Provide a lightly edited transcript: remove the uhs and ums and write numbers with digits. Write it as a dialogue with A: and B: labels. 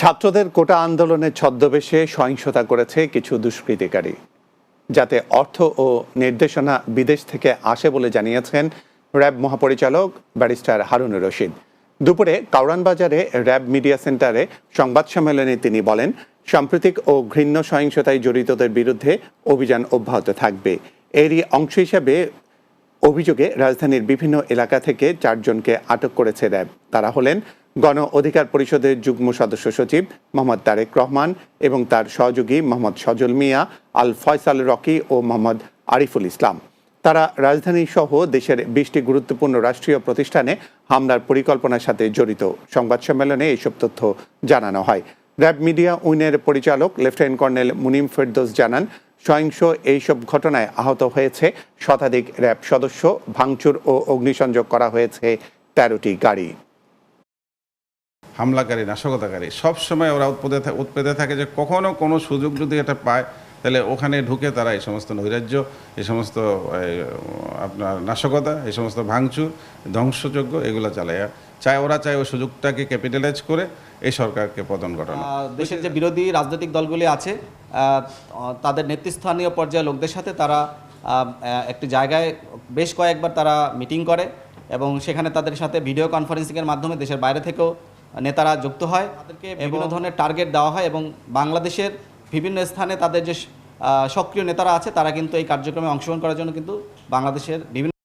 A: ছাত্রদের কোটা আন্দোলনের ছদ্মবেশে সহিংসতা করেছে কিছু দুষ্কৃতিকারী, যাতে অর্থ ও নির্দেশনা বিদেশ থেকে আসে বলে জানিয়েছেন র্যাব মহাপরিচালক ব্যারিস্টার হারুনুর রশিদ। দুপুরে কাউরান বাজারে র্যাব মিডিয়া সেন্টারে সংবাদ সম্মেলনে তিনি বলেন, সাম্প্রতিক ও ঘৃণ্য সহিংসতায় জড়িতদের বিরুদ্ধে অভিযান অব্যাহত থাকবে। এরই অংশ হিসেবে অভিযোগে রাজধানীর বিভিন্ন এলাকা থেকে 4 জনকে আটক করেছে র্যাব। তারা হলেন গণ অধিকার পরিষদের যুগ্ম সদস্য সচিব মোহাম্মদ তারেক রহমান এবং তার সহযোগী মোহাম্মদ সজল মিয়া, আল ফয়সাল রকি ও মোহাম্মদ আরিফুল ইসলাম। তারা রাজধানী সহ দেশের 20টি গুরুত্বপূর্ণ রাষ্ট্রীয় প্রতিষ্ঠানে হামলার পরিকল্পনার সাথে জড়িত। সংবাদ সম্মেলনে এইসব তথ্য জানানো হয়। র্যাব মিডিয়া উইনের পরিচালক লেফটেন্যান্ট কর্নেল মুনিম ফেরদৌস জানান, সহিংস এইসব ঘটনায় আহত হয়েছে শতাধিক র্যাব সদস্য, ভাঙচুর ও অগ্নিসংযোগ করা হয়েছে 13টি গাড়ি।
B: হামলাকারী, নাশকতাকারী সবসময় ওরা উৎপেতে থাকে যে কখনো কোনো সুযোগ যদি এটা পায় তাহলে ওখানে ঢুকে তারা এই সমস্ত নৈরাজ্য, এই সমস্ত আপনার নাশকতা, এই সমস্ত ভাঙচুর, ধ্বংসযজ্ঞ এগুলো চালায়। ওরা চায় ওই সুযোগটাকে ক্যাপিটালাইজ করে এই সরকারকে পতন ঘটানো।
C: দেশের যে বিরোধী রাজনৈতিক দলগুলি আছে তাদের নেতৃস্থানীয় পর্যায়ের লোকদের সাথে তারা একটি জায়গায় বেশ কয়েকবার তারা মিটিং করে এবং সেখানে তাদের সাথে ভিডিও কনফারেন্সিংয়ের মাধ্যমে দেশের বাইরে থেকেও নেতারা যুক্ত হয়। তাদেরকে বিভিন্ন ধরনের টার্গেট দেওয়া হয় এবং বাংলাদেশের বিভিন্ন স্থানে তাদের যে সক্রিয় নেতারা আছে তারা কিন্তু এই কার্যক্রমে অংশগ্রহণ করার জন্য কিন্তু বাংলাদেশের বিভিন্ন